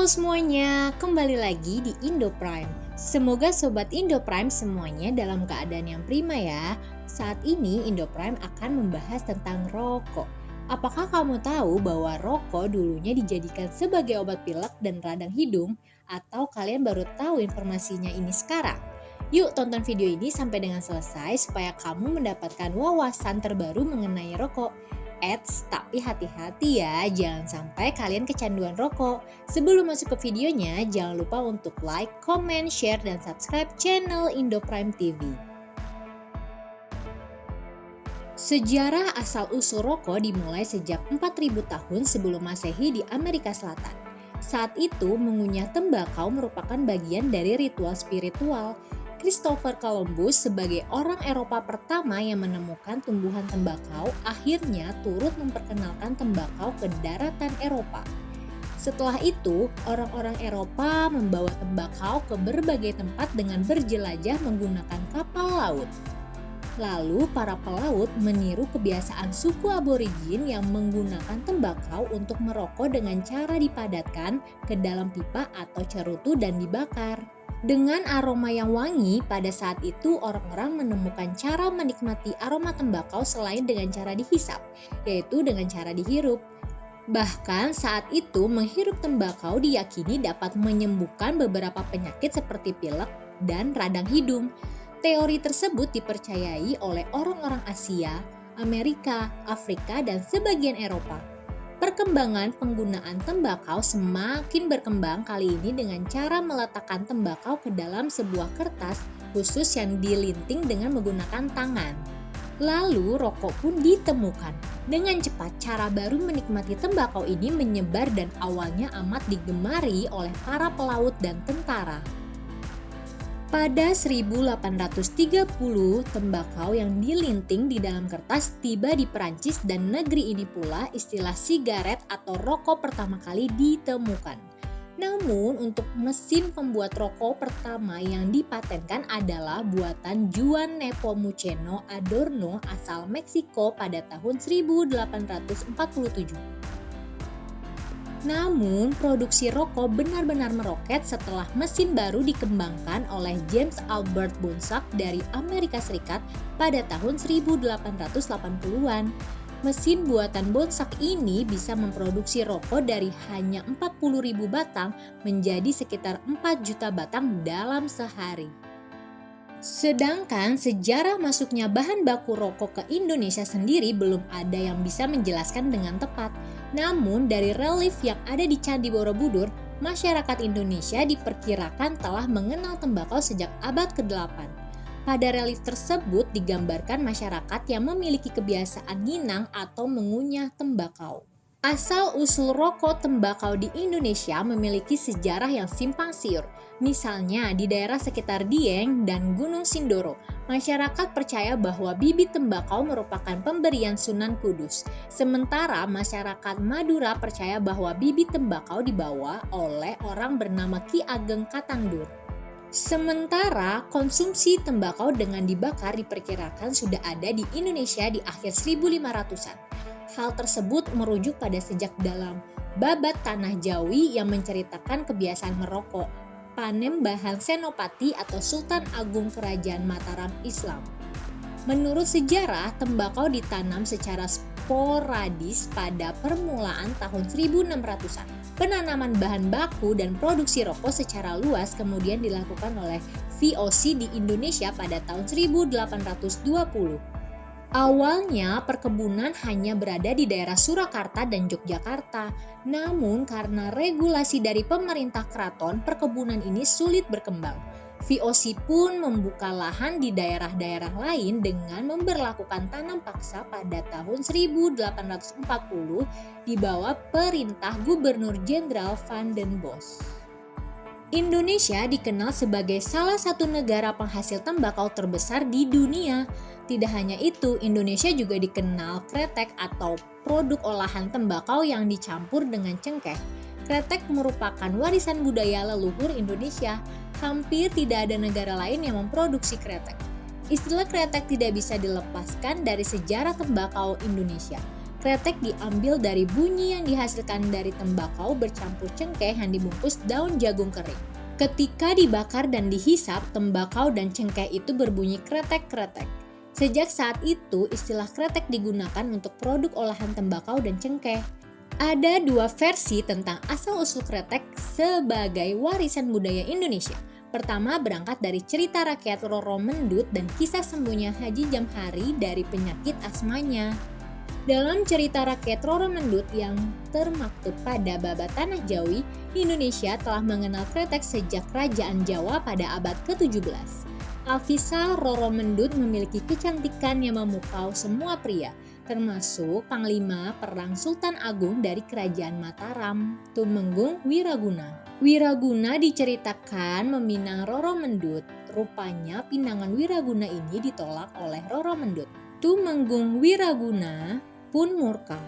Semuanya, kembali lagi di Indo Prime. Semoga Sobat Indo Prime semuanya dalam keadaan yang prima ya. Saat ini Indo Prime akan membahas tentang rokok. Apakah kamu tahu bahwa rokok dulunya dijadikan sebagai obat pilek dan radang hidung? Atau kalian baru tahu informasinya ini sekarang? Yuk tonton video ini sampai dengan selesai supaya kamu mendapatkan wawasan terbaru mengenai rokok. Tapi hati-hati ya, jangan sampai kalian kecanduan rokok. Sebelum masuk ke videonya, jangan lupa untuk like, comment, share, dan subscribe channel Indo Prime TV. Sejarah asal-usul rokok dimulai sejak 4000 tahun sebelum Masehi di Amerika Selatan. Saat itu, mengunyah tembakau merupakan bagian dari ritual spiritual. Christopher Columbus sebagai orang Eropa pertama yang menemukan tumbuhan tembakau akhirnya turut memperkenalkan tembakau ke daratan Eropa. Setelah itu, orang-orang Eropa membawa tembakau ke berbagai tempat dengan berjelajah menggunakan kapal laut. Lalu para pelaut meniru kebiasaan suku aborigin yang menggunakan tembakau untuk merokok dengan cara dipadatkan ke dalam pipa atau cerutu dan dibakar. Dengan aroma yang wangi, pada saat itu orang-orang menemukan cara menikmati aroma tembakau selain dengan cara dihisap, yaitu dengan cara dihirup. Bahkan saat itu menghirup tembakau diyakini dapat menyembuhkan beberapa penyakit seperti pilek dan radang hidung. Teori tersebut dipercayai oleh orang-orang Asia, Amerika, Afrika, dan sebagian Eropa. Perkembangan penggunaan tembakau semakin berkembang kali ini dengan cara meletakkan tembakau ke dalam sebuah kertas khusus yang dilinting dengan menggunakan tangan. Lalu rokok pun ditemukan. Dengan cepat cara baru menikmati tembakau ini menyebar dan awalnya amat digemari oleh para pelaut dan tentara. Pada 1830, tembakau yang dilinting di dalam kertas tiba di Perancis dan negeri ini pula istilah sigaret atau rokok pertama kali ditemukan. Namun untuk mesin pembuat rokok pertama yang dipatenkan adalah buatan Juan Nepomuceno Adorno asal Meksiko pada tahun 1847. Namun, produksi rokok benar-benar meroket setelah mesin baru dikembangkan oleh James Albert Bonsack dari Amerika Serikat pada tahun 1880-an. Mesin buatan Bonsack ini bisa memproduksi rokok dari hanya 40.000 batang menjadi sekitar 4 juta batang dalam sehari. Sedangkan sejarah masuknya bahan baku rokok ke Indonesia sendiri belum ada yang bisa menjelaskan dengan tepat. Namun dari relief yang ada di Candi Borobudur, masyarakat Indonesia diperkirakan telah mengenal tembakau sejak abad ke-8. Pada relief tersebut digambarkan masyarakat yang memiliki kebiasaan nginang atau mengunyah tembakau. Asal-usul rokok tembakau di Indonesia memiliki sejarah yang simpang siur. Misalnya di daerah sekitar Dieng dan Gunung Sindoro, masyarakat percaya bahwa bibit tembakau merupakan pemberian Sunan Kudus. Sementara masyarakat Madura percaya bahwa bibit tembakau dibawa oleh orang bernama Ki Ageng Katangdur. Sementara konsumsi tembakau dengan dibakar diperkirakan sudah ada di Indonesia di akhir 1500-an. Hal tersebut merujuk pada sejak dalam Babat Tanah Jawi yang menceritakan kebiasaan merokok Panembahan Senopati atau Sultan Agung Kerajaan Mataram Islam. Menurut sejarah, tembakau ditanam secara sporadis pada permulaan tahun 1600-an. Penanaman bahan baku dan produksi rokok secara luas kemudian dilakukan oleh VOC di Indonesia pada tahun 1820. Awalnya perkebunan hanya berada di daerah Surakarta dan Yogyakarta. Namun karena regulasi dari pemerintah keraton, perkebunan ini sulit berkembang. VOC pun membuka lahan di daerah-daerah lain dengan memberlakukan tanam paksa pada tahun 1840 di bawah perintah Gubernur Jenderal Van den Bosch. Indonesia dikenal sebagai salah satu negara penghasil tembakau terbesar di dunia. Tidak hanya itu, Indonesia juga dikenal kretek atau produk olahan tembakau yang dicampur dengan cengkeh. Kretek merupakan warisan budaya leluhur Indonesia. Hampir tidak ada negara lain yang memproduksi kretek. Istilah kretek tidak bisa dilepaskan dari sejarah tembakau Indonesia. Kretek diambil dari bunyi yang dihasilkan dari tembakau bercampur cengkeh yang dibungkus daun jagung kering. Ketika dibakar dan dihisap, tembakau dan cengkeh itu berbunyi kretek-kretek. Sejak saat itu, istilah kretek digunakan untuk produk olahan tembakau dan cengkeh. Ada dua versi tentang asal-usul kretek sebagai warisan budaya Indonesia. Pertama berangkat dari cerita rakyat Roro Mendut dan kisah sembuhnya Haji Jamhari dari penyakit asmanya. Dalam cerita rakyat Roro Mendut yang termaktub pada Babad Tanah Jawi, Indonesia telah mengenal kretek sejak Kerajaan Jawa pada abad ke-17. Alkisah Roro Mendut memiliki kecantikan yang memukau semua pria, termasuk Panglima Perang Sultan Agung dari Kerajaan Mataram, Tumenggung Wiraguna. Wiraguna diceritakan meminang Roro Mendut. Rupanya pinangan Wiraguna ini ditolak oleh Roro Mendut. Tumenggung Wiraguna pun murka.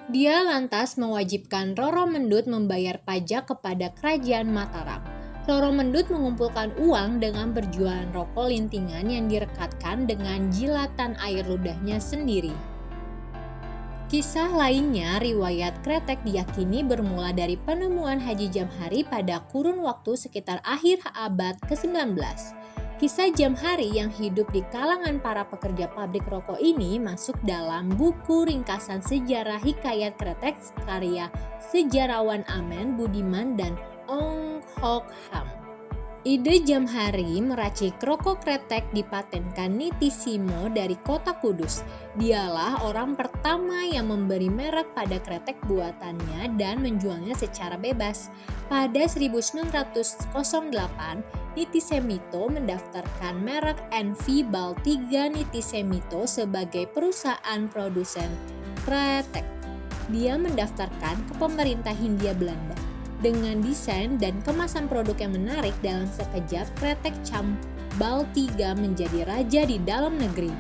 Dia lantas mewajibkan Roro Mendut membayar pajak kepada Kerajaan Mataram. Roro Mendut mengumpulkan uang dengan berjualan rokok lintingan yang direkatkan dengan jilatan air ludahnya sendiri. Kisah lainnya, riwayat kretek diyakini bermula dari penemuan Haji Jamhari pada kurun waktu sekitar akhir abad ke-19. Kisah Jamhari yang hidup di kalangan para pekerja pabrik rokok ini masuk dalam buku ringkasan sejarah hikayat kretek karya sejarawan Amen Budiman dan Ong Hok Ham. Ide Jamhari meracik rokok kretek dipatenkan Nitissimo dari kota Kudus. Dialah orang pertama yang memberi merek pada kretek buatannya dan menjualnya secara bebas. Pada 1908, Nittisemito mendaftarkan merek NV Baltiga Nittisemito sebagai perusahaan produsen kretek. Dia mendaftarkan ke pemerintah Hindia Belanda. Dengan desain dan kemasan produk yang menarik, dalam sekejap kretek Cam Baltiga menjadi raja di dalam negeri.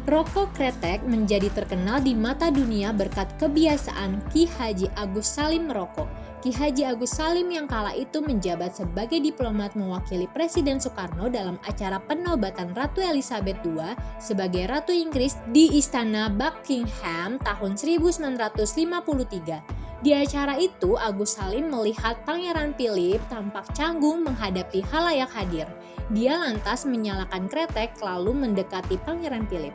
Rokok kretek menjadi terkenal di mata dunia berkat kebiasaan Ki Haji Agus Salim merokok. Ki Haji Agus Salim yang kala itu menjabat sebagai diplomat mewakili Presiden Soekarno dalam acara penobatan Ratu Elizabeth II sebagai Ratu Inggris di Istana Buckingham tahun 1953. Di acara itu, Agus Salim melihat Pangeran Philip tampak canggung menghadapi khalayak hadir. Dia lantas menyalakan kretek lalu mendekati Pangeran Philip.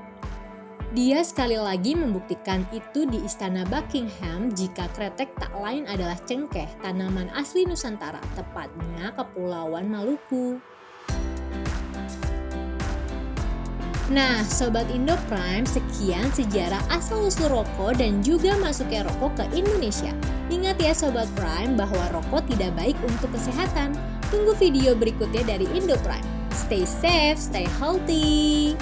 Dia sekali lagi membuktikan itu di Istana Buckingham jika kretek tak lain adalah cengkeh, tanaman asli Nusantara, tepatnya Kepulauan Maluku. Nah, Sobat Indo Prime, sekian sejarah asal-usul rokok dan juga masuknya rokok ke Indonesia. Ingat ya Sobat Prime bahwa rokok tidak baik untuk kesehatan. Tunggu video berikutnya dari Indo Prime. Stay safe, stay healthy.